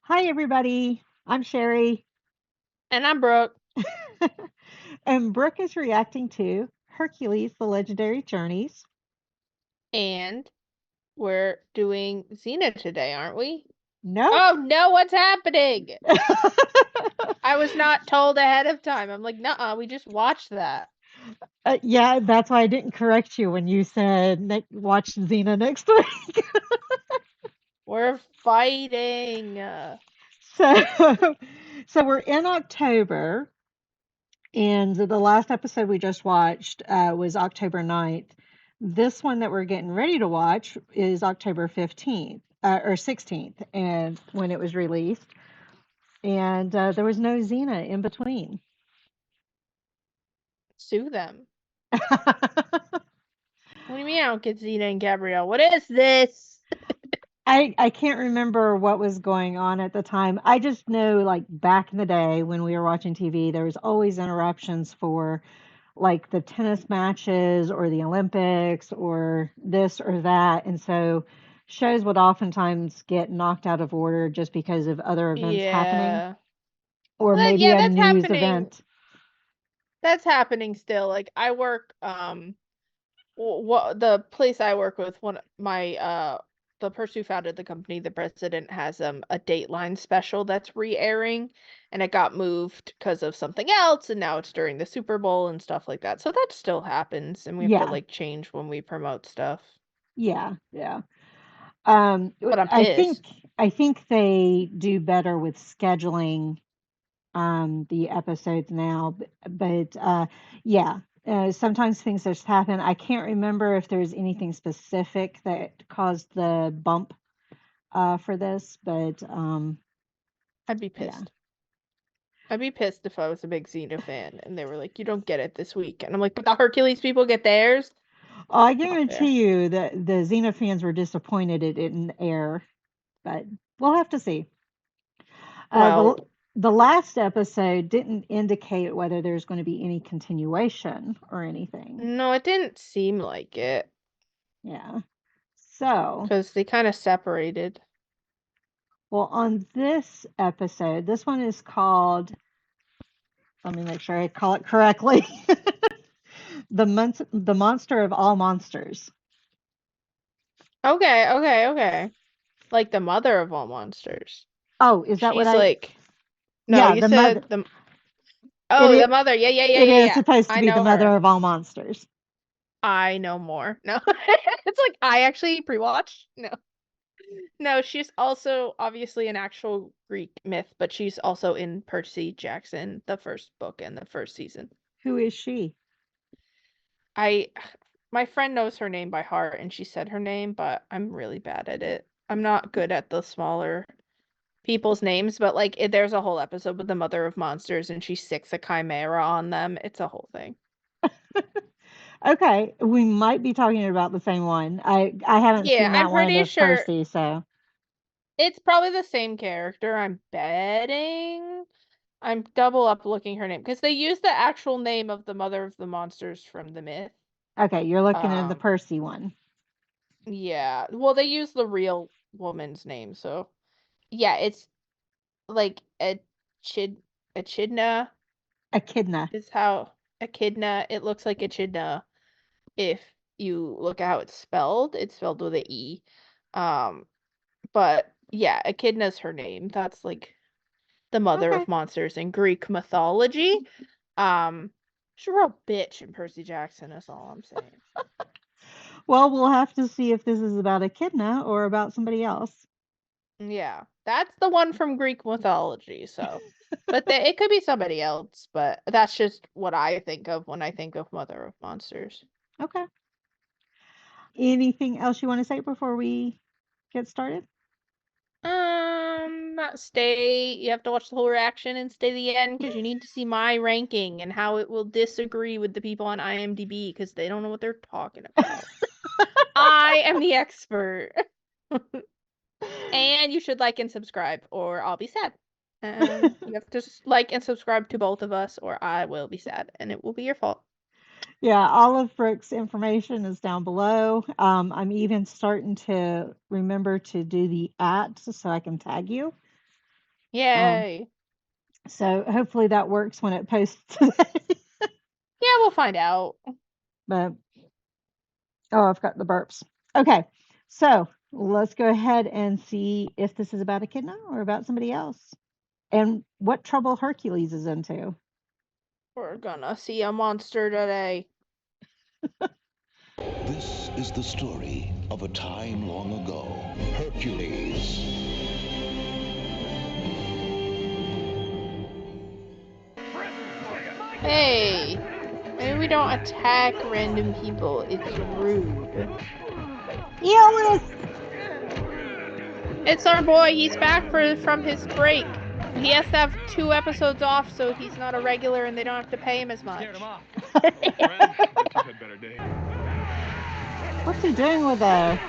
Hi, everybody. I'm Sherry, And I'm Brooke. and Brooke is reacting to Hercules, the Legendary Journeys. And we're doing Xena today, aren't we? Nope. Oh no, what's happening? I was not told ahead of time. I'm like, nuh-uh, we just watched that. Yeah, that's why I didn't correct you when you said watch Xena next week. We're fighting. So, so we're in October, and the last episode we just watched was October 9th. This one that we're getting ready to watch is October 15th or 16th, and when it was released. And there was no Xena in between. Sue them. What do you mean I don't get Xena and Gabrielle? What is this? I can't remember what was going on at the time. I just know, like, back in the day when we were watching TV, there was always interruptions for like the tennis matches or the Olympics or this or that. And so shows would oftentimes get knocked out of order just because of other events happening Yeah. or Well, maybe yeah, a that's news happening. event. That's happening still. Like I work what the place I work with, one my the person who founded the company, the president has a Dateline special that's re-airing, and it got moved because of something else, and now it's during the Super Bowl and stuff like that. So that still happens, and we have to Yeah, like change when we promote stuff. yeah. But I'm I think pissed. they do better with scheduling the episodes now, but yeah, sometimes things just happen. I can't remember if there's anything specific that caused the bump for this, but I'd be yeah. pissed. I'd be pissed if I was a big Xena fan and they were like, "You don't get it this week," and I'm like, "But the Hercules people get theirs." I Not fair. guarantee you that the Xena fans were disappointed it didn't air, but we'll have to see. Uh, Well, the the last episode didn't indicate whether there's going to be any continuation or anything. no, it didn't seem like it Yeah. So, because they kind of separated. well, on this episode, this one is called, let me make sure I call it correctly. The monster of all monsters. Okay, okay, okay. Like the mother of all monsters. Oh, is that what She's I like, no, Yeah, you the said mother. the, It oh, the it, mother. Yeah, yeah, yeah, it yeah, is yeah. supposed to I be the know mother her. of all monsters. I know more. No, it's like I actually pre-watched. No, no, she's also obviously an actual Greek myth, but she's also in Percy Jackson, the first book and the first season. Who is she? I, my friend knows her name by heart, and she said her name, but I'm really bad at it. I'm not good at the smaller people's names, but like there's a whole episode with the mother of monsters and she sicks a chimera on them. It's a whole thing. Okay, we might be talking about the same one. I haven't Yeah, seen I'm that one pretty of sure Percy, so it's probably the same character. I'm betting. I'm double up looking her name because they use the actual name of the mother of the monsters from the myth. okay, you're looking at the Um, Percy one. yeah. Well, they use the real woman's name, so yeah, it's like Echidna Echidna. is how Echidna. It looks like Echidna if you look at how it's spelled with a E. Um, but yeah, Echidna's her name. That's like the mother Okay. of monsters in Greek mythology. Um, she's a real bitch in Percy Jackson, that's all I'm saying. Well, we'll have to see if this is about Echidna or about somebody else. Yeah, that's the one from Greek mythology, so. But it could be somebody else, but that's just what I think of when I think of Mother of Monsters. Okay. Anything else you want to say before we get started? Stay. You have to watch the whole reaction and stay to the end because you need to see my ranking and how it will disagree with the people on IMDb because they don't know what they're talking about. I am the expert. And you should like and subscribe, or I'll be sad. You have to like and subscribe to both of us, or I will be sad, and it will be your fault. Yeah, all of Brooke's information is down below. I'm even starting to remember to do the at so I can tag you. Yay. So hopefully that works when it posts today. Yeah, we'll find out. But I've got the burps. Okay, so let's go ahead and see if this is about echidna or about somebody else, and what trouble Hercules is into. We're gonna see a monster today. This is the story of a time long ago. Hercules. Hey, maybe we don't attack random people. It's rude. Eolus! It's our boy. He's back from his break. He has to have 2 episodes off, so he's not a regular, and they don't have to pay him as much. What's he doing with a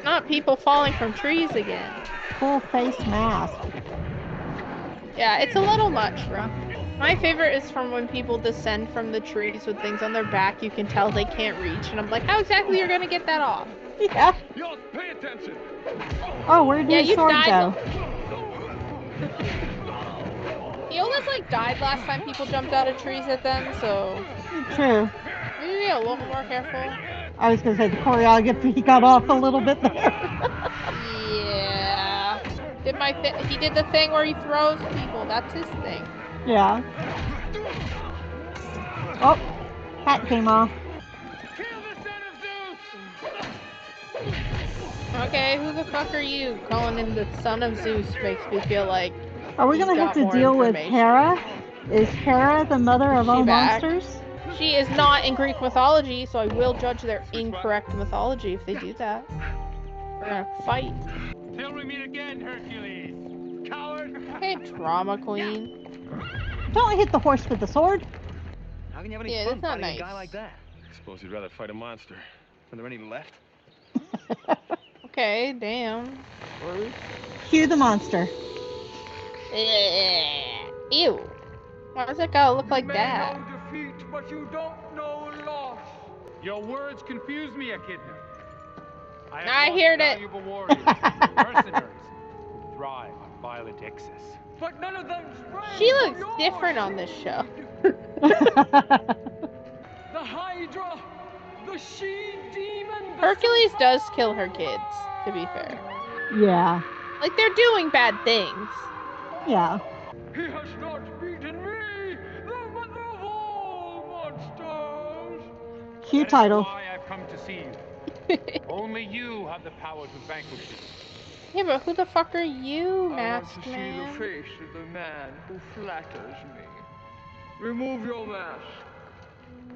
Not people falling from trees again. full face mask? Yeah, it's a little much, bro. My favorite is from when people descend from the trees with things on their back you can tell they can't reach, and I'm like, how exactly you're gonna get that off? Yeah. Y'all pay attention. Oh, where did his sword go? He almost like died last time people jumped out of trees at them, so True. maybe be a little more careful. I was gonna say the choreography got off a little bit there. Yeah. He did the thing where he throws people. That's his thing. Yeah. Oh, hat came off. Okay, who the fuck are you? Calling him the son of Zeus makes me feel like. Are we gonna have to deal with Hera? Is Hera the mother of all monsters? She is not in Greek mythology, so I will judge their incorrect mythology if they do that. We're gonna fight. Till we meet again, Hercules. Coward. Hey, drama queen. Don't hit the horse with the sword. How can you have any Yeah, fun that's not fighting nice. a guy like that? Suppose you'd rather fight a monster. Are there any left? Okay, damn. Rude. Cue the monster. Ew. Why does that guy look like that? You know defeat, but you don't know loss. Your words confuse me, Echidna. I heard it. Valuable warriors, mercenaries, who thrive on violent excess. But none of them. She looks different on this show. The Hydra, the she-demon. Hercules does kill her kids, to be fair. Yeah. Like, they're doing bad things. Yeah. He has not beaten me, the mother of all monsters. Cue title. That is why I've come to see you. Only you have the power to vanquish me. Yeah, but who the fuck are you, masked I want to see the face of the man who flatters me. Remove your mask.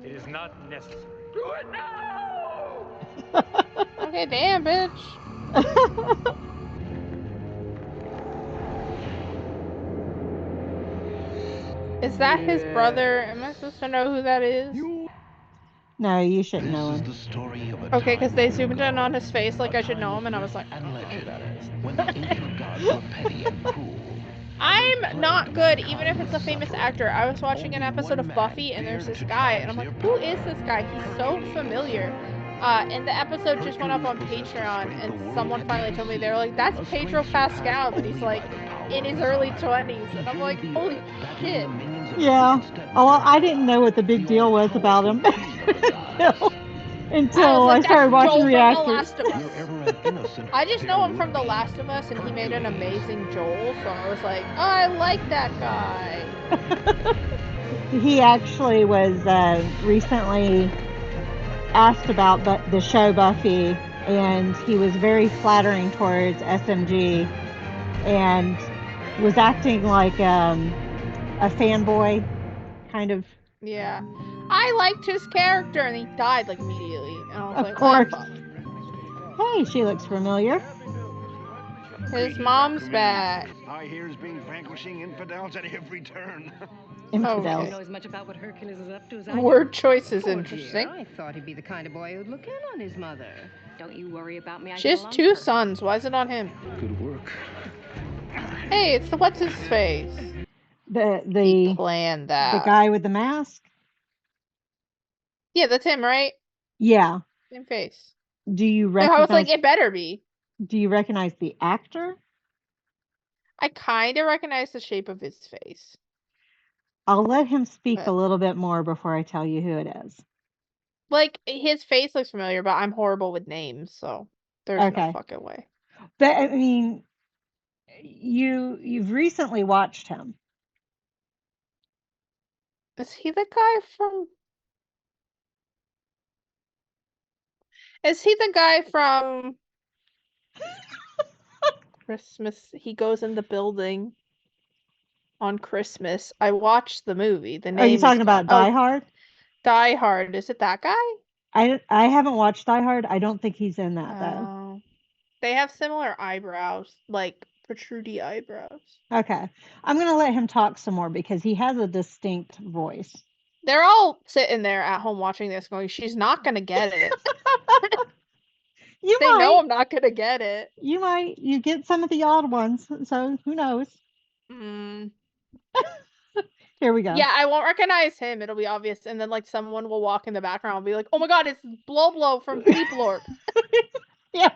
It is not necessary. Do it now! Okay, damn, bitch. Is that his brother? Am I supposed to know who that is? No, you shouldn't know This him. is the story of a Okay, because they time zoomed long in ago. on his face like A I should know time him, and I was of like, I myth don't and know who that legend, is. when the ancient gods were petty and cruel. I'm not good, even if it's a famous actor. I was watching an episode of Buffy, and there's this guy, and I'm like, who is this guy? He's so familiar. And the episode just went up on Patreon, and someone finally told me, they were like, that's Pedro Pascal, but he's like in his early 20s, and I'm like, holy shit. Yeah. Oh, well, I didn't know what the big deal was about him until I started watching reactors. I just know him from The Last of Us, and he made an amazing Joel, so I was like, oh, I like that guy. He actually was recently asked about the show Buffy, and he was very flattering towards SMG and was acting like a fanboy, kind of. Yeah. I liked his character, and he died like immediately. And I was Of like, course. oh, fuck. Hey, she looks familiar. His mom's back. I hear he's been vanquishing infidels at every turn. Infidels. Okay. I don't know as much about what Hercules is up to as I do. Word choice is Poor interesting. dear, I thought he'd be the kind of boy who'd look in on his mother. Don't you worry about me. I She get has along 2 with her. sons. Why is it on him? Good work. Hey, it's the what's his face? He The planned that. guy with the mask. Yeah, that's him, right? Yeah. Same face. Do you I was like, recognize? it better be. Do you recognize the actor? I kind of recognize the shape of his face. I'll let him speak a But, little bit more before I tell you who it is. like, his face looks familiar, but I'm horrible with names, so there's no Okay. fucking way. But I mean, you've recently watched him. Is he the guy from... Is he the guy from Christmas? He goes in the building on Christmas. I watched the movie. The Are you name is talking gone. about Die Hard? Die Hard. Is it that guy? I haven't watched Die Hard. I don't think he's in that though. Oh. They have similar eyebrows, like protrudy eyebrows. Okay. I'm gonna let him talk some more because he has a distinct voice. They're all sitting there at home watching this going, she's not gonna get it. You They might. know I'm not gonna get it. You might. You get some of the odd ones, so who knows? Mm. Here we go. Yeah, I won't recognize him. It'll be obvious. And then, like, someone will walk in the background and be like, oh my god, it's Blow Blow from Bleep Lord. Yeah.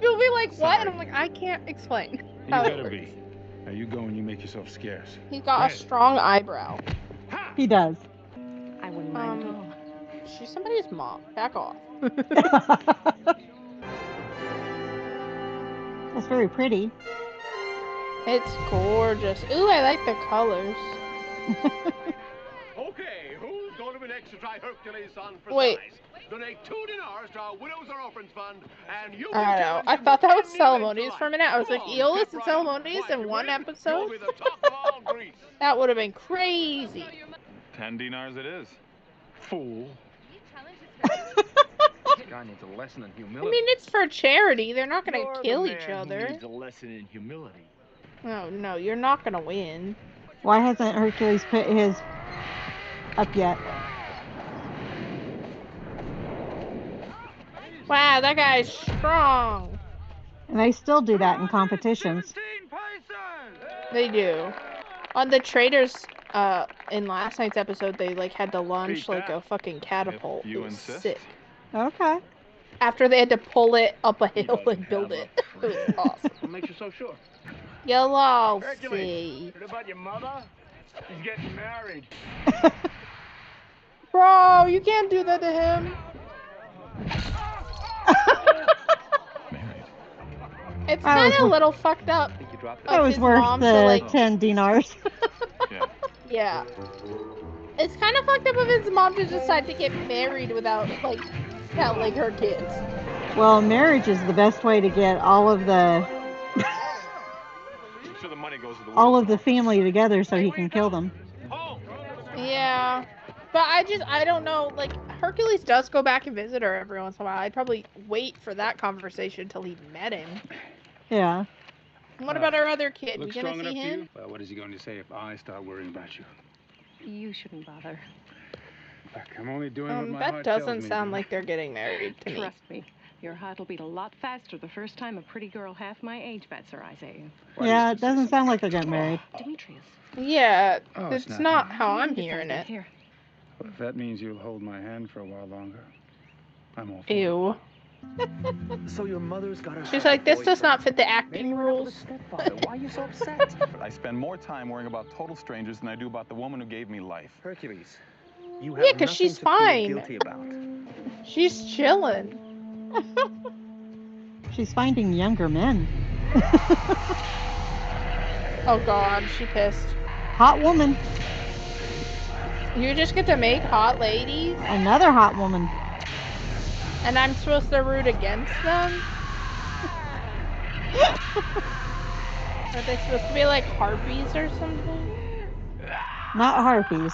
You'll be like, what? And Sorry. I'm like, I can't explain. You how it better works. be. Now you go and you make yourself scarce. He's got Right. a strong eyebrow. He does. I wouldn't mind at all. She's somebody's mom. Back off. That's very pretty. It's gorgeous. Ooh, I like the colors. Okay, who's going to be next to try Hercules on for Wait. size? Donate $2 to our Widows or Orphans Fund, and you I don't know. I thought that was Salmonies for a minute. I was like, Eolus and Salmonies in one episode? That would have been crazy. 10 dinars it is. Fool. This guy needs a lesson in I humility. mean, it's for charity. They're not gonna You're the kill man each who other. needs a lesson in humility. Oh no, you're not gonna win. Why hasn't Hercules put his up yet? Wow, that guy's strong. And they still do that in competitions. They do. On the traders, in last night's episode, they like had to launch like a fucking catapult. you It was insist. sick. Okay. After they had to pull it up a hill and build it. It was awesome. What makes you so sure? You'll Hercules, see. heard about your mother? She's getting married. Bro, you can't do that to him. Married. It's That kind was of a wor- little fucked up. think you dropped That of was his worth mom the to, like, 10 dinars. Yeah. Yeah. It's kind of fucked up of his mom to decide to get married without, like, telling her kids. Well, marriage is the best way to get all of the I'm sure the money goes to the all of the family together so he can kill them. Yeah. But I don't know, like, Hercules does go back and visit her every once in a while. I'd probably wait for that conversation till he met him. Yeah. What about our other kid? You Looks gonna strong see enough for you? him? Well, what is he going to say if I start worrying about you? You shouldn't bother. Look, I'm only doing what my That heart tells doesn't me sound to. like they're getting married to me. Trust me, your heart will beat a lot faster the first time a pretty girl half my age bets her eyes at you. Why do you Yeah, have it to say doesn't something sound like like they're getting married. Demetrius. Yeah, Oh, it's it's not not. how I'm Get hearing something it. Here. Well, if that means you'll hold my hand for a while longer, I'm all for it. Ew. So your mother's got her. She's like, this does not fit the Maybe acting you went out with rules. a stepfather. Why are you so upset? I spend more time worrying about total strangers than I do about the woman who gave me life. Hercules, you have Yeah, 'cause nothing she's to feel fine. guilty about. She's chilling. She's finding younger men. Oh god, she pissed. Hot woman. You just get to make hot ladies, Another hot woman. and I'm supposed to root against them? Are they supposed to be like harpies or something? Not harpies.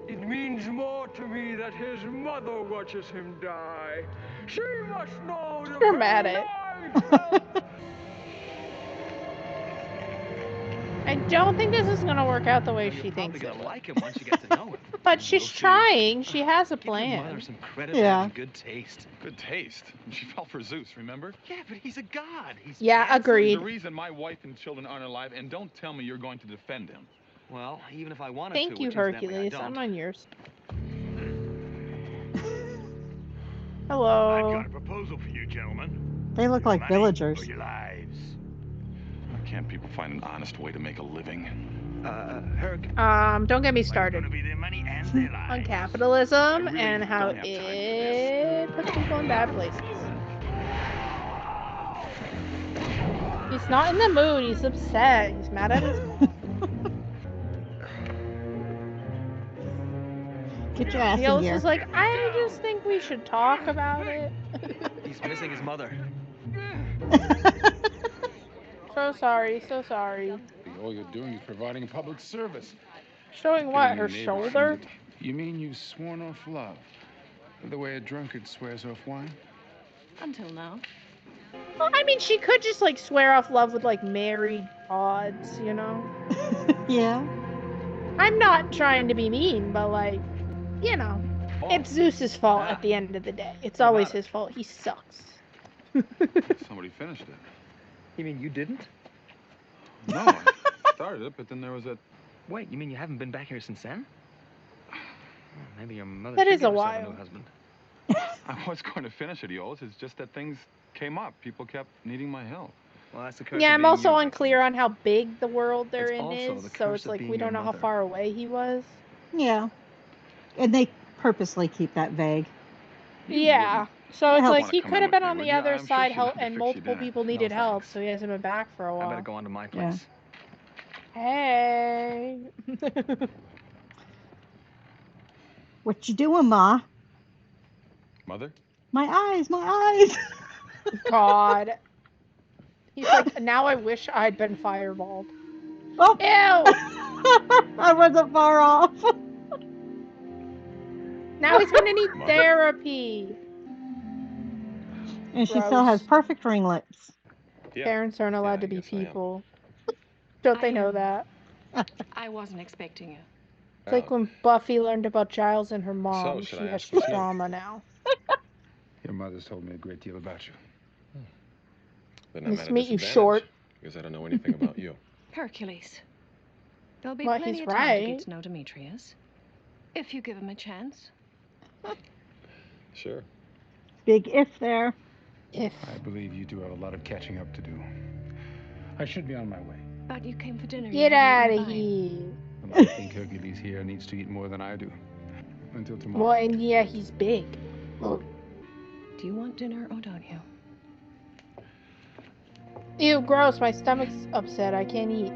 It means more to me that his mother watches him die. She must know the very Dramatic. life. I don't think this is gonna work out the way You're she probably thinks gonna it will. like him once you get to know him. But she's We'll see. trying. She has a Give your mother plan. some credit Yeah. for having good taste. Good taste. She fell for Zeus, remember? Yeah, but he's a god. He's Yeah, handsome. agreed. The reason my wife and children aren't alive, and don't tell me you're going to defend him. Well, even if I wanted Thank to, you, which incidentally Hercules. I I'm don't. on yours. I've Hello. got a proposal for you, gentlemen. They look like Money villagers. or your lives. Can't people find an honest way to make a living? Herc. Don't get me started Gonna be their money and their on lives. capitalism really and how don't have time for this. it puts people in bad places. He's not in the mood. He's upset. He's mad at his mom. Get your ass He in also here. is like, I just think we should talk about it. He's missing his mother. So sorry, so sorry. All you're doing is providing a public service. Showing what? Her Getting your neighbors shoulder? from the- You mean you've sworn off love? The way a drunkard swears off wine? Until now. Well, I mean, she could just like swear off love with like married gods, you know? Yeah. I'm not trying to be mean, but like, you know, it's Zeus's fault at the end of the day. It's always his fault. He sucks. Somebody finished it. You mean you didn't? No, I started it, but then there was that. Wait, you mean you haven't been back here since then? Well, maybe your mother That should is get a herself while. new husband. I was going to finish it, Eolas. It's just that things came up. People kept needing my help. Well, that's the curse Yeah, of I'm being also you, unclear Hercules. on how big the world they're It's in also is, the so curse it's of like being we your don't know how mother. far away he was. Yeah. And they purposely keep that vague. Yeah. So it's helps. like Wanna he come could in have with been me, on would the you? other I'm sure side she'd love to and fix you multiple dinner. people No, needed help, thanks. so he hasn't been back for a I while. better go on to my Yeah. place. Hey. What you doing, Ma? Mother? My eyes, my eyes. God. He's like, now I wish I'd been fireballed. Oh, Ew! I wasn't far off. Now he's gonna need Mother. therapy. And she still has Gross. perfect ringlets. Yeah. Parents aren't allowed to be yes, I am. people. Don't they know that? I wasn't expecting you. It's like when Buffy learned about Giles and her mom. should She I has ask what you- trauma now. Your mother's told me a great deal about you. Then Nice to meet you, short. Because I don't know anything about you. Hercules. There'll be Well, plenty he's of time to right. get to know Demetrius. If you give him a chance. Sure. Big if there. If I believe you do have a lot of catching up to do. I should be on my way. But you came for dinner. get you out hadn't of eaten your here. And I think Hercules here needs to eat more than I do. Until tomorrow. Well, and yeah, he's big. line. Do you want dinner or don't you? Ew, gross. My stomach's upset. I can't eat.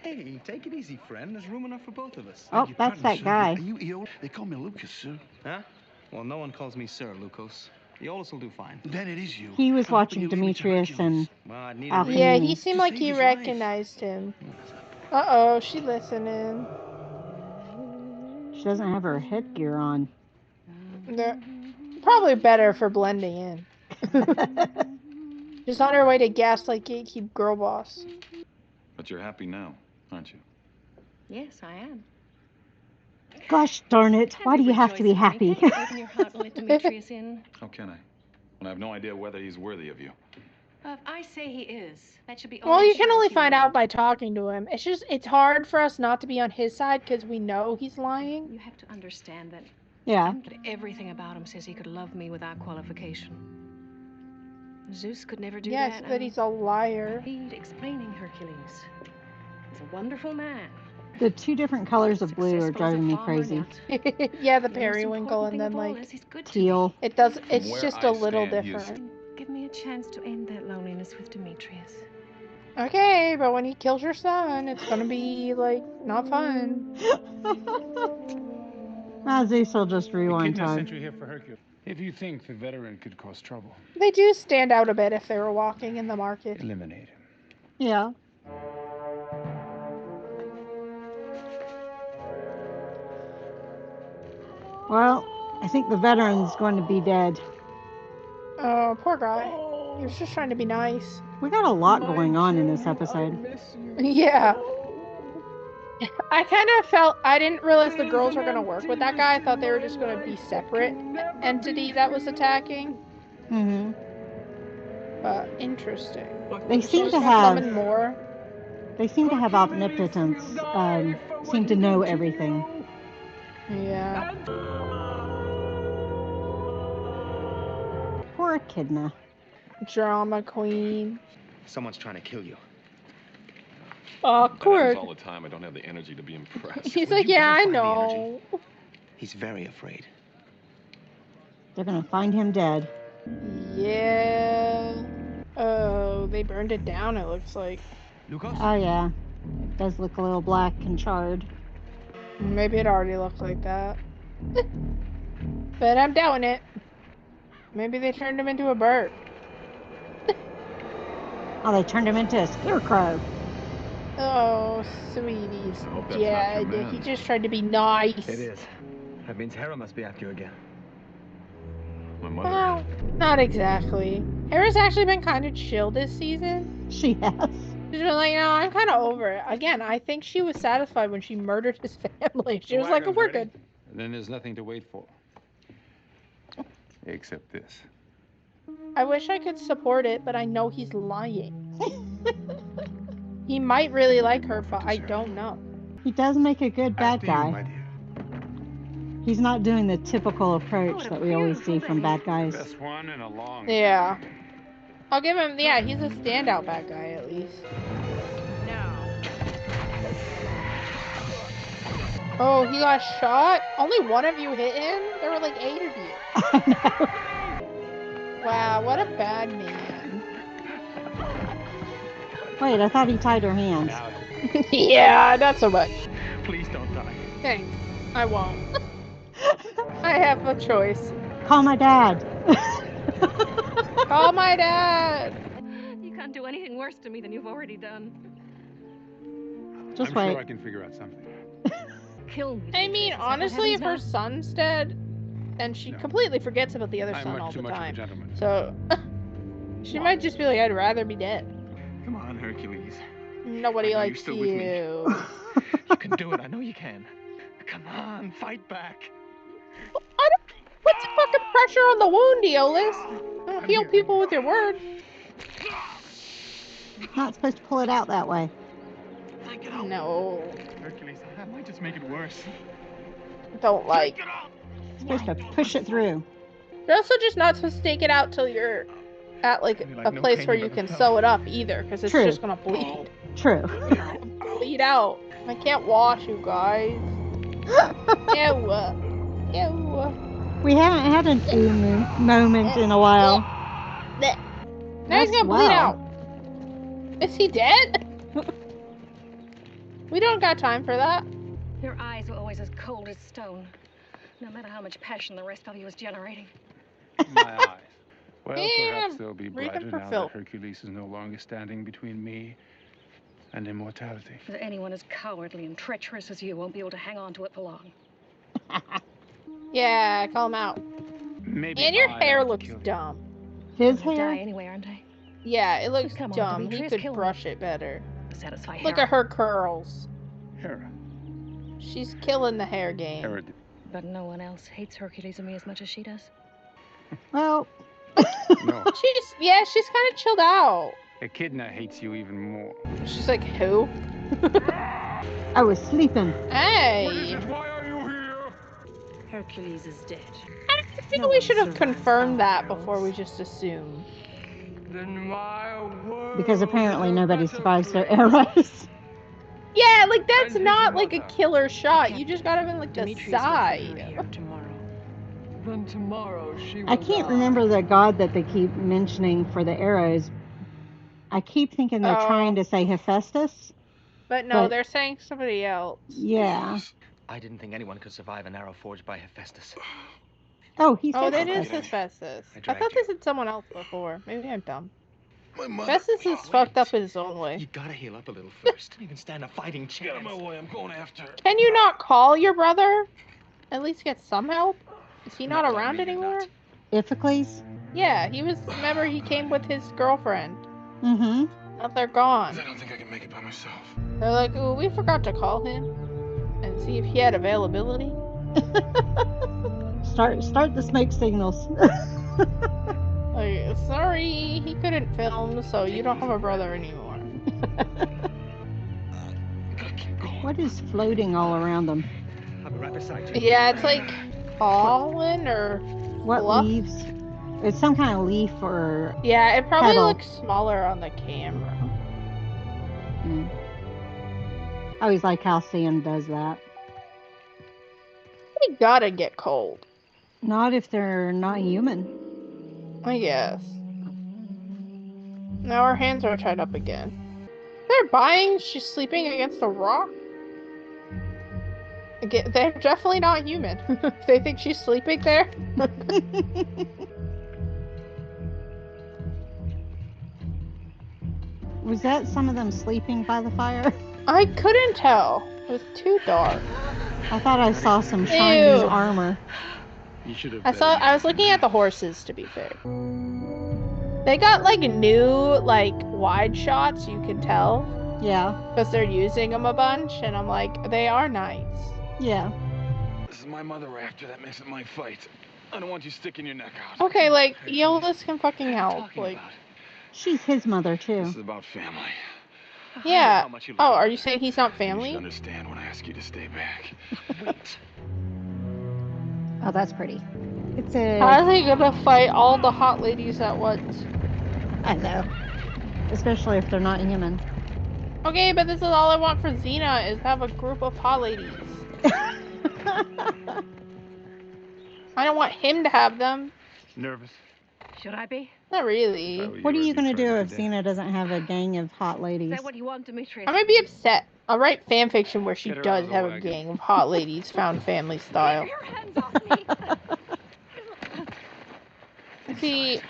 Hey, take it easy, friend. There's room enough for both of us. Oh, Your that's partner, that sir. guy. Are you Eo? They call me Lucas, sir. Huh? Well, no one calls me Sir, Lucas. Eolus will do fine. Then it is you. He was I'm hoping watching you'll leave me to Demetrius Hercules. and Well, I'd need Alchemy. a Yeah, reason. he seemed To like save he his life. recognized him. Uh-oh, she listening. she doesn't have her headgear on. They're probably better for blending in. She's on her way to Gaslight Gatekeep Girl Boss. But you're happy now, aren't you? Yes, I am. Gosh darn it. Why do you have to be happy? Can't you open your heart and let Demetrius in? How can I? When I have no idea whether he's worthy of you. If I say he is, that should be Well, all you can insurance only you find need. out by talking to him. It's hard for us not to be on his side because we know he's lying. You have to understand that Yeah. everything about him says he could love me without qualification. Zeus could never do Yes, that. that he's a liar. He'd explaining Hercules. He's a wonderful man. The two different colors of blue are Successful as a driving me farmer, crazy. not. Yeah, the The most periwinkle important and thing then of all like is he's good to Teal. it does. From It's where just I a little stand, he is- different. Give me a chance to end that loneliness with Demetrius. Okay, but when he kills your son, it's gonna be like not fun. Zeus will just The rewind kidney sent time. you here for Hercules. If you think the veteran could cause trouble, They do stand out a bit if they were walking in the market. eliminate him. Yeah. Well, I think the veteran's going to be dead. Oh, poor guy. He was just trying to be nice. We got a lot going on in this episode. Yeah. I kind of felt I didn't realize the girls were gonna work with that guy. I thought they were just gonna be separate entity that was attacking. Mm-hmm. But interesting. They seem She's to gonna have summon more. they seem to have omnipotence. Seem to know everything. Yeah. Poor Echidna. Drama queen. Someone's trying to kill you. That happens Awkward. all the time. I don't have the energy to be impressed. He's Well, like, you yeah, better I find the know. He's very afraid. They're gonna find him dead. Yeah. Oh, they burned it down, it looks like. Lucas? Oh yeah, it does look a little black and charred. Maybe it already looked like that. But I'm doubting it. Maybe they turned him into a bird. Oh, they turned him into a scarecrow. Oh, sweeties. I hope that's not Yeah, your man. he just tried to be nice. It is. That means Hera must be after you again. My mother. Well, not exactly. Hera's actually been kind of chill this season. She has. She's been like, no, I'm kind of over it. Again, I think she was satisfied when she murdered his family. She was like, oh, we're good. Then there's nothing to wait for. Except this. I wish I could support it, but I know he's lying. He might really like her, but I don't know. He does make a good bad After you, my guy. dear. He's not doing the typical approach that we always see from bad guys. Best one in a long Yeah. I'll give him, yeah, he's a standout bad guy at least. Oh, he got shot? Only one of you hit him? There were like 8 of you. I know. Wow, what a bad man. Wait, I thought he tied her hands. Yeah, not so much. Please don't die. Thanks. I won't. I have a choice. Call my dad. Call my dad. You can't do anything worse to me than you've already done. Just I'm wait. sure I can figure out something. Kill me. I mean, honestly, if her son's dead, and she No. completely forgets about the other I'm son much all too the much of a time. gentleman. So, she might just be like, I'd rather be dead. Come on, Hercules. Nobody I know you're likes still with me. you. You can do it. I know you can. Come on, fight back. I don't put some fucking pressure on the wound, Eolus. Don't heal people with your words. Not supposed to pull it out that way. No, Hercules, I might just make it worse. don't like. Supposed to push it through. You're also just not supposed to take it out till you're at like Maybe, like, a no place pain where in you the can felt. sew it up either, because it's True. just gonna bleed. True. Bleed out. I can't wash you guys. Ew. Ew. We haven't had an moment in a while. Now he's That's gonna bleed well. out. Is he dead? We don't got time for that. Your eyes were always as cold as stone, no matter how much passion the rest of you was generating. My eyes. Well, Damn. perhaps they'll be Read them brighter for now Phil. that Hercules is no longer standing between me and immortality. That anyone as cowardly and treacherous as you won't be able to hang on to it for long. Yeah, call him out. Maybe And your I hair ought to looks kill you. dumb. His They'll die hair? anyway, aren't they? Yeah, it looks Come on, dumb. He Demetrius, could kill me. brush it better. Satisfy Look Hera. at her curls. Hera. She's killing the hair game. Hera. But no one else hates Hercules and me as much as she does. Well, No. She's kind of chilled out. Echidna hates you even more. She's like, who? I was sleeping. Hey! Why are you here? Hercules is dead. I think we should have confirmed that before we just assume. Then my world Because apparently is a nobody better survives their place. arrows. Yeah, like that's And his not like a mother. killer shot. You just got him in like the Demetrius will find her side. here tomorrow. Then tomorrow she will I can't die. remember the god that they keep mentioning for the arrows. I keep thinking they're Oh. trying to say Hephaestus. But no, But- they're saying somebody else. Yeah. I didn't think anyone could survive an arrow forged by Hephaestus. Oh, he Oh, said that is Hephaestus. Hephaestus. I I dragged thought you. they said someone else before. Maybe I'm dumb. My mother. Hephaestus is fucked up in his own way. You gotta heal up a little first. Don't even stand a fighting chance. Get out of my way. I'm going after her. Can you not call your brother? At least get some help? Is he not Not like around me, you're anymore? not. Iphicles? Yeah, he was. Remember, he came with his girlfriend. Mm-hmm. Now they're gone. I don't think I can make it by myself. They're like, ooh, we forgot to call him and see if he had availability. Start the smoke signals. Like, sorry, he couldn't film, so you don't have a brother anymore. Gotta keep going. What is floating all around them? I'll be right beside you. Yeah, it's like pollen or What Fluff? leaves? It's some kind of leaf or Yeah, it probably petal. looks smaller on the camera. I always like how sand does that. They gotta get cold. Not if they're not human. I guess. Now our hands are tied up again. They're buying. She's sleeping against a rock. Again, they're definitely not human. They think she's sleeping there. Was that some of them sleeping by the fire? I couldn't tell. It was too dark. I thought I saw some shiny Ew. armor. You should have. I was looking at the horses, to be fair. They got like new like wide shots, you can tell. Yeah. Because they're using them a bunch, and I'm like, they are nice. Yeah. This is my mother after. That makes it my fight. I don't want you sticking your neck out. Okay, like, Yolis can fucking help. Like, She's his mother too. This is about family. yeah. How much you Oh, love are me. you saying he's not You family? should understand when I ask you to stay back. Wait. Oh, that's pretty. It's How a. are they gonna fight all the hot ladies at once? I know. Especially if they're not human. Okay, but this is all I want for Xena is have a group of hot ladies. I don't want him to have them. Nervous? Should I be? Not really. What are you gonna do if Xena doesn't have a gang of hot ladies? Say what you want, Demetrius. I'm gonna be upset. I'll write fan fiction where she Get her out does of the have a wagon. gang of hot ladies, found family style. Keep your hands off me. See,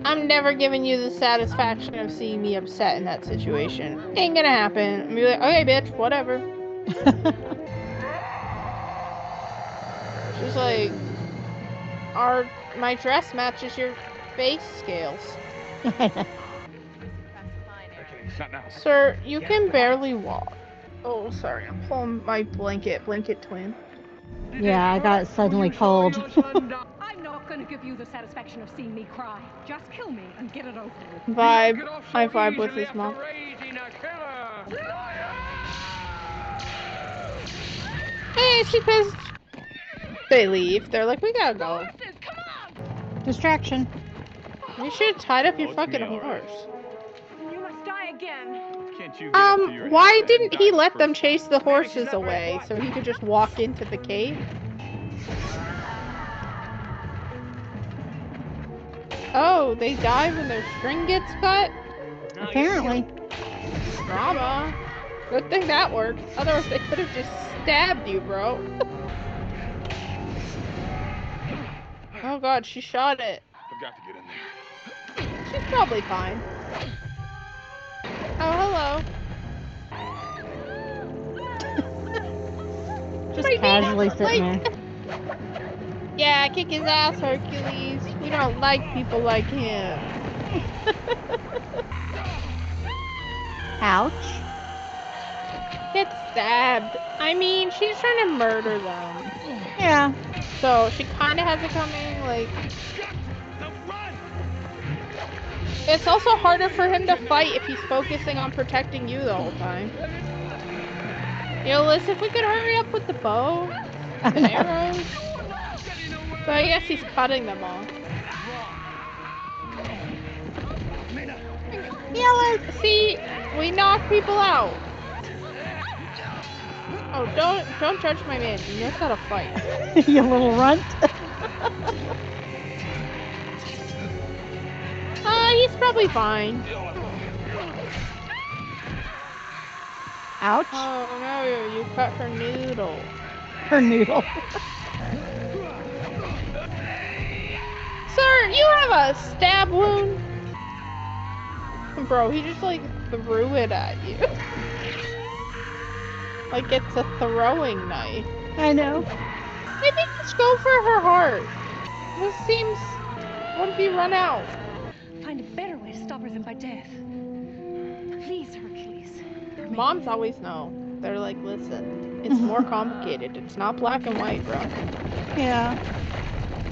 I'm never giving you the satisfaction of seeing me upset in that situation. Ain't gonna happen. I'm gonna be like, okay, bitch, whatever. She's like, my dress matches your face scales. Okay, not now. Sir, you can barely walk. Oh, sorry, I'm pulling my blanket twin. Yeah, I got suddenly cold. I'm not going to give you the satisfaction of seeing me cry. Just kill me and get it over with. Vibe. I vibe with his mom. Hey, she pissed. They leave. They're like, we gotta go. Distraction. You should have tied up your Oh, it's fucking me, all right. horse. You must die again. Can't you get up to your Why head and didn't he die let them first? chase the horses away so he could just walk into the cave? Oh, they die when their string gets cut? Apparently. Drama. Good thing that worked. Otherwise they could have just stabbed you, bro. Oh god, she shot it. I've got to get in there. She's probably fine. Oh, hello. Just casually sitting there. Yeah, kick his ass, Hercules. We don't like people like him. Ouch. Get stabbed. I mean, she's trying to murder them. Yeah. So she kind of has it coming, like... It's also harder for him to fight if he's focusing on protecting you the whole time. Yo, Liz, if we could hurry up with the bow and arrows. So I guess he's cutting them off. Yellow. See, we knock people out. Oh, don't judge my man. He knows how to fight. You little runt. He's probably fine. Ouch. Oh no, you cut her noodle. Her noodle. Sir, you have a stab wound? Bro, he just like threw it at you. Like it's a throwing knife. I know. Maybe just go for her heart. This seems... What if you run out? Find a better way to stop her than by death. Please, Hercules. Moms always know. They're like, listen, it's more complicated. It's not black and white, bro. Yeah.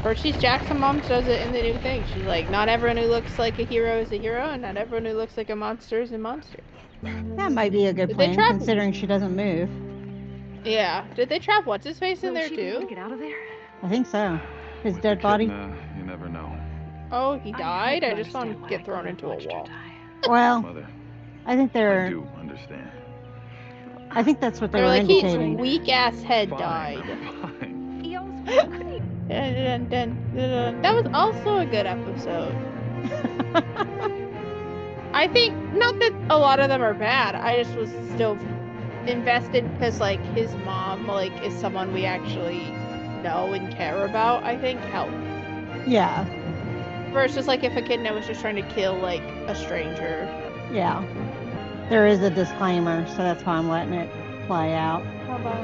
Percy's Jackson moms does it in the new thing. She's like, not everyone who looks like a hero is a hero, and not everyone who looks like a monster is a monster. That might be a good Did they plan, trap- considering she doesn't move. Yeah. Did they trap what's-his-face in Will there she be able too? to get out of there? I think so. His With dead the body. kidna, you never know. Oh, he I died? hope I just saw him understand why I get thrown couldn't into a have watched her wall. die. Well, Mother, I think I they're. do understand. I think that's what they They're were like, his indicating. weak-ass head Fine, died. I'm fine. Dun, dun, dun, dun, dun. That was also a good episode. I think, not that a lot of them are bad, I just was still invested because, like, his mom, like, is someone we actually know and care about, I think, helped. Yeah, Versus, like, if Echidna was just trying to kill, like, a stranger. yeah. There is a disclaimer, so that's why I'm letting it play out. How about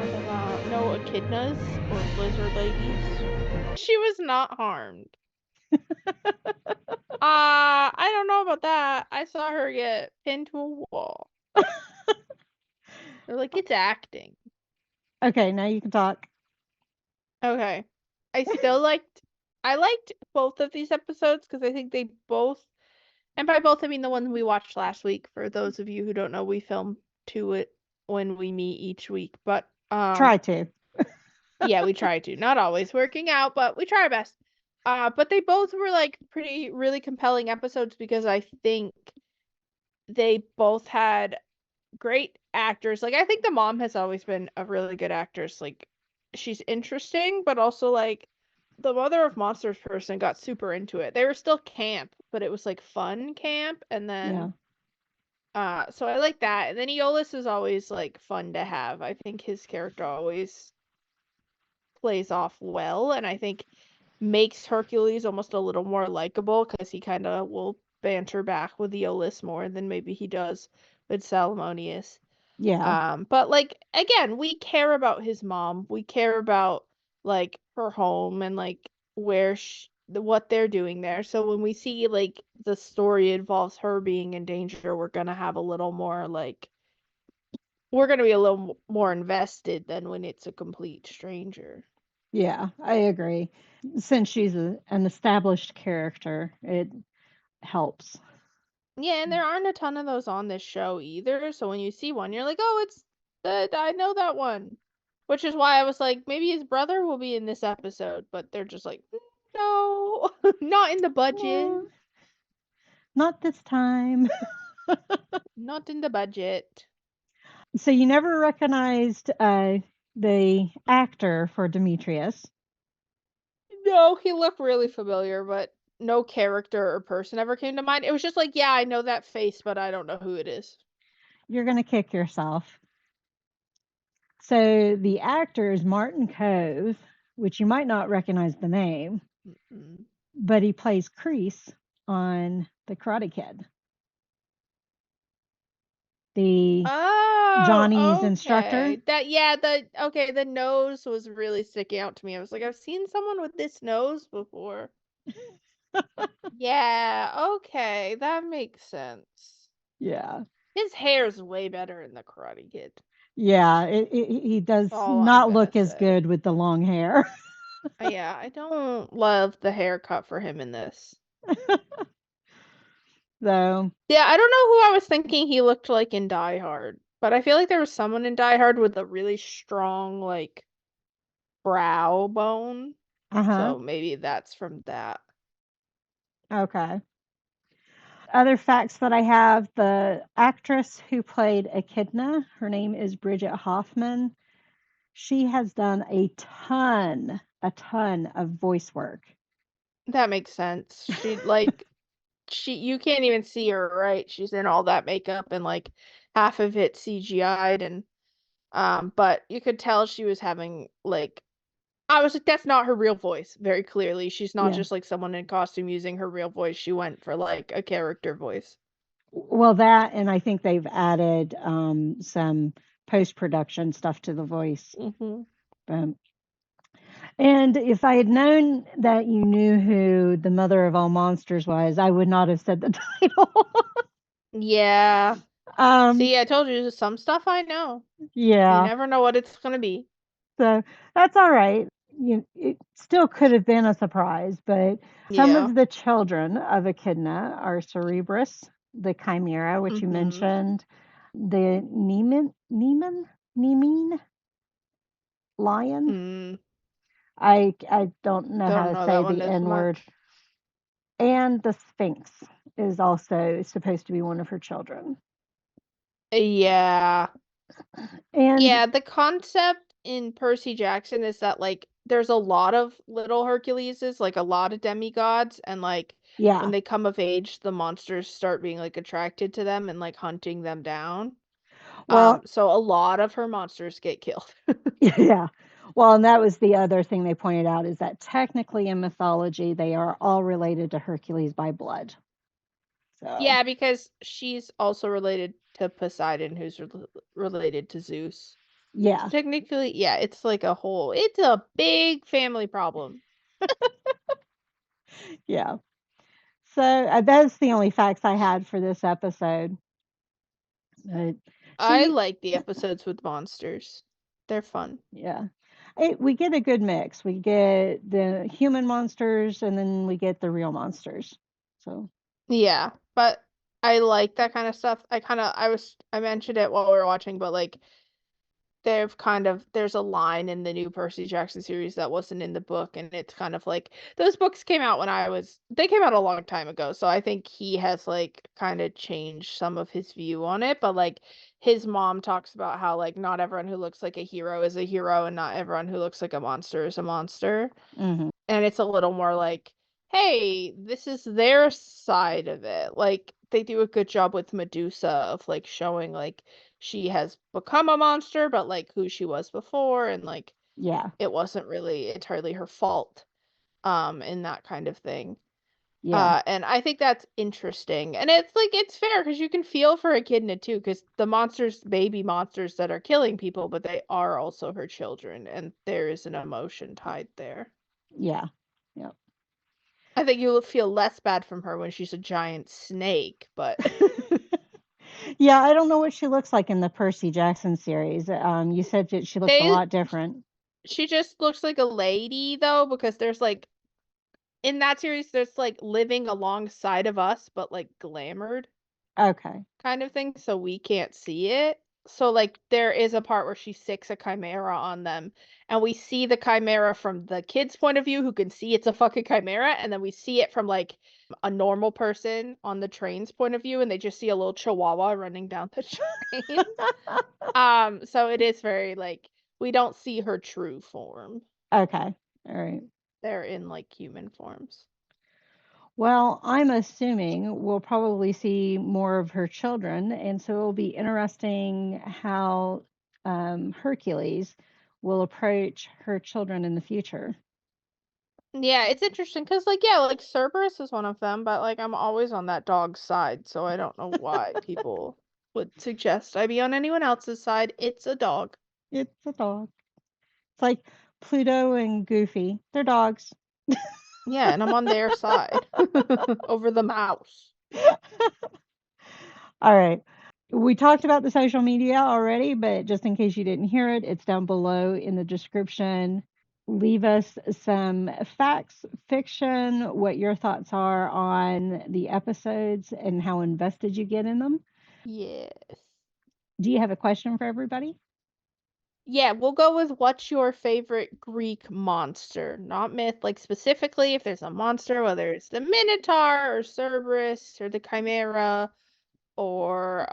no echidnas or lizard ladies? She was not harmed. I don't know about that. I saw her get pinned to a wall. They're like, it's acting. Okay, now you can talk. Okay. I liked both of these episodes because I think they both, and by both I mean the one we watched last week. For those of you who don't know, we film it when we meet each week. But Try to. yeah, we try to. Not always working out, but we try our best. But they both were like really compelling episodes because I think they both had great actors. Like I think the mom has always been a really good actress. Like she's interesting, but also like the Mother of Monsters person got super into it. They were still camp, but it was like fun camp, and then so I like that. And then Aeolus is always like fun to have. I think his character always plays off well, and I think makes Hercules almost a little more likable because he kind of will banter back with Aeolus more than maybe he does with Salmoneus. Yeah. But like again, we care about his mom. We care about like her home and like where what they're doing there. So when we see like the story involves her being in danger, we're gonna have a little more like we're gonna be a little more invested than when it's a complete stranger. Yeah, I agree. Since she's an established character, it helps. Yeah, and there aren't a ton of those on this show either. So when you see one, you're like, oh, it's I know that one. Which is why I was like, maybe his brother will be in this episode, but they're just like, no, not in the budget. Not this time. Not in the budget. So you never recognized the actor for Demetrius. No, he looked really familiar, but no character or person ever came to mind. It was just like, yeah, I know that face, but I don't know who it is. You're going to kick yourself. So the actor is Martin Cove, which you might not recognize the name, but he plays Kreese on The Karate Kid. The Johnny's instructor. The nose was really sticking out to me. I was like, I've seen someone with this nose before. Yeah, okay, that makes sense. Yeah. His hair's way better in The Karate Kid. Yeah, he does not look as good with the long hair. Yeah, I don't love the haircut for him in this. So. Yeah, I don't know who I was thinking he looked like in Die Hard, but I feel like there was someone in Die Hard with a really strong, like, brow bone. So maybe that's from that. Okay. Other facts that I have, the actress who played Echidna, her name is Bridget Hoffman. She has done a ton of voice work. That makes sense. You can't even see her, right? She's in all that makeup and like half of it CGI'd, and but you could tell she was having like I was like, that's not her real voice, very clearly. She's not just like someone in costume using her real voice. She went for like a character voice. Well, that, and I think they've added some post-production stuff to the voice. And if I had known that you knew who the Mother of All Monsters was, I would not have said the title. Yeah. See, I told you some stuff I know. Yeah. You never know what it's going to be. So that's all right. It still could have been a surprise, but some of the children of Echidna are Cerebrus, the Chimera, which you mentioned, the Nemean lion. I don't know how to say the N word. And the Sphinx is also supposed to be one of her children. Yeah. And Yeah, the concept in Percy Jackson is that like there's a lot of little Herculeses, like a lot of demigods, and like yeah, when they come of age, the monsters start being like attracted to them and like hunting them down. well, So a lot of her monsters get killed. yeah. Well, and that was the other thing they pointed out is that technically in mythology, they are all related to Hercules by blood. So, Yeah, because she's also related to Poseidon, who's related to Zeus. yeah, So technically, yeah, it's like it's a big family problem. yeah. So that's the only facts I had for this episode. So I you, like the episodes with monsters. They're fun. yeah. We get a good mix. We get the human monsters and then we get the real monsters. So, Yeah, but I like that kind of stuff. I mentioned it while we were watching, but like there's a line in the new Percy Jackson series that wasn't in the book, and it's kind of like those books came out they came out a long time ago, so I think he has like kind of changed some of his view on it, but like his mom talks about how like not everyone who looks like a hero is a hero and not everyone who looks like a monster is a monster. mhm, And it's a little more like, hey, this is their side of it. Like they do a good job with Medusa of like showing like she has become a monster, but like who she was before, and like yeah, it wasn't really entirely her fault, in that kind of thing. yeah, And I think that's interesting. And it's like it's fair because you can feel for Echidna too, because the monsters, baby monsters that are killing people, but they are also her children, and there is an emotion tied there. yeah, yeah. I think you'll feel less bad from her when she's a giant snake, but Yeah, I don't know what she looks like in the Percy Jackson series. You said that she looks a they lot different. she just looks like a lady though, because there's like in that series there's like living alongside of us, but like glamored Okay. kind of thing, so we can't see it. So like there is a part where she sicks a chimera on them, and we see the chimera from the kid's point of view who can see it's a fucking chimera, and then we see it from like a normal person on the train's point of view, and they just see a little chihuahua running down the train. So it is very like we don't see her true form. Okay. All right. They're in like human forms. Well, I'm assuming we'll probably see more of her children, and so it'll be interesting how Hercules will approach her children in the future. Yeah, it's interesting because, like, yeah, like Cerberus is one of them, but like I'm always on that dog's side, so I don't know why people would suggest I be on anyone else's side. It's a dog. It's a dog. It's like Pluto and Goofy. They're dogs. Yeah, and I'm on their side over the mouse. All right. We talked about the social media already, but just in case you didn't hear it, it's down below in the description. Leave us some facts, fiction, what your thoughts are on the episodes and how invested you get in them. Yes. Do you have a question for everybody? Yeah, we'll go with what's your favorite Greek monster? Not myth, like specifically if there's a monster, whether it's the Minotaur or Cerberus or the Chimera or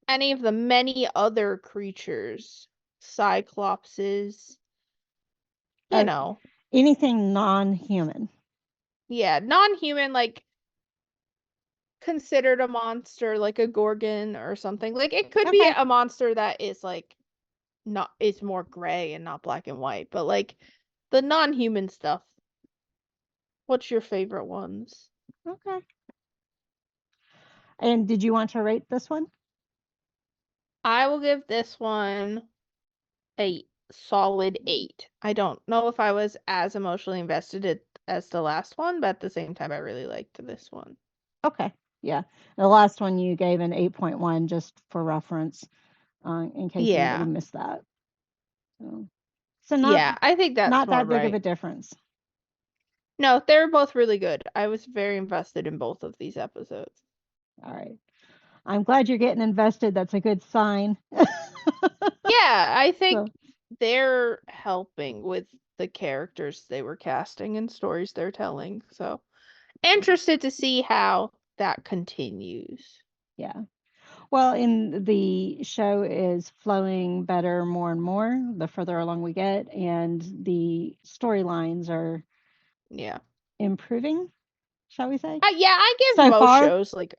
any of the many other creatures, Cyclopses, you know. Anything non-human. Yeah, non-human, like considered a monster, like a Gorgon or something. Like it could be Okay. a monster that is like not is more gray and not black and white, but like the non-human stuff. What's your favorite ones? Okay. And did you want to rate this one? I will give this one a solid 8. I don't know if I was as emotionally invested as the last one, but at the same time I really liked this one. Okay. Yeah. The last one you gave an 8.1 just for reference, in case anybody Yeah. missed that. So Yeah, I think that's not more that big of right. a difference. No, they're both really good. I was very invested in both of these episodes. All right. I'm glad you're getting invested. That's a good sign. Yeah, I think So, they're helping with the characters they were casting and stories they're telling. So, interested to see how that continues. Yeah. Well, and the show is flowing better more and more the further along we get, and the storylines are Yeah. improving, shall we say? Yeah, I give So most far. shows like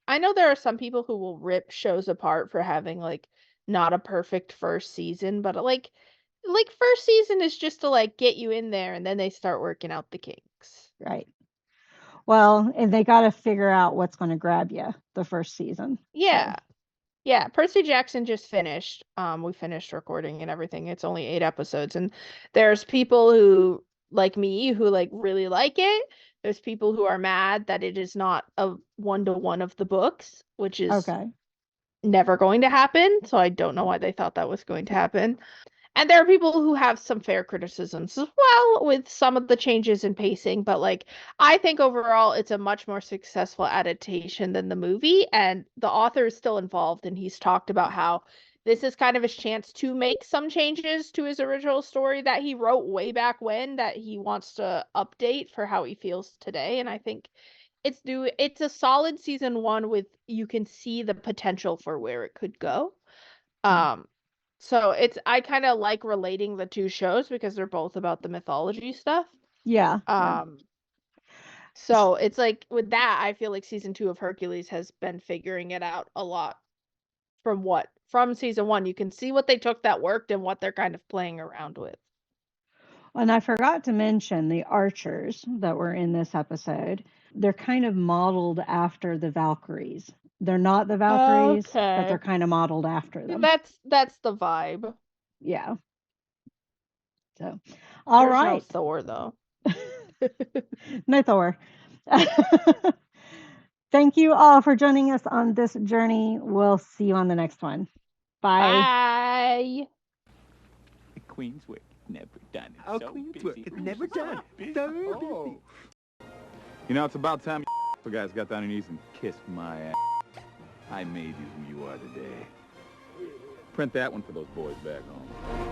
I know there are some people who will rip shows apart for having like not a perfect first season, but like first season is just to like get you in there and then they start working out the kinks. Right. Well, and they got to figure out what's going to grab you the first season. Yeah. So. Yeah, Percy Jackson just finished. We finished recording and everything. It's only 8 episodes, and there's people who like me who like really like it. There's people who are mad that it is not a 1-to-1 of the books, which is Okay. never going to happen. So I don't know why they thought that was going to happen. And there are people who have some fair criticisms as well with some of the changes in pacing, but like I think overall it's a much more successful adaptation than the movie, and the author is still involved and he's talked about how this is kind of his chance to make some changes to his original story that he wrote way back when that he wants to update for how he feels today. And I think it's a solid season 1 with you can see the potential for where it could go. So I kind of like relating the two shows because they're both about the mythology stuff. Yeah. So it's like with that, I feel like season 2 of Hercules has been figuring it out a lot from season 1. You can see what they took that worked and what they're kind of playing around with. And I forgot to mention the archers that were in this episode. They're kind of modeled after the Valkyries. They're not the Valkyries, but they're kind of modeled after them. That's the vibe. Yeah. So, all right. No Thor though. No Thor. Thank you all for joining us on this journey. We'll see you on the next one. Bye. Bye. The Queen's work never done. Our Queen's work is never done. So busy. You know, it's about time you guys got down on your knees and kissed my ass. I made you who you are today. Print that one for those boys back home.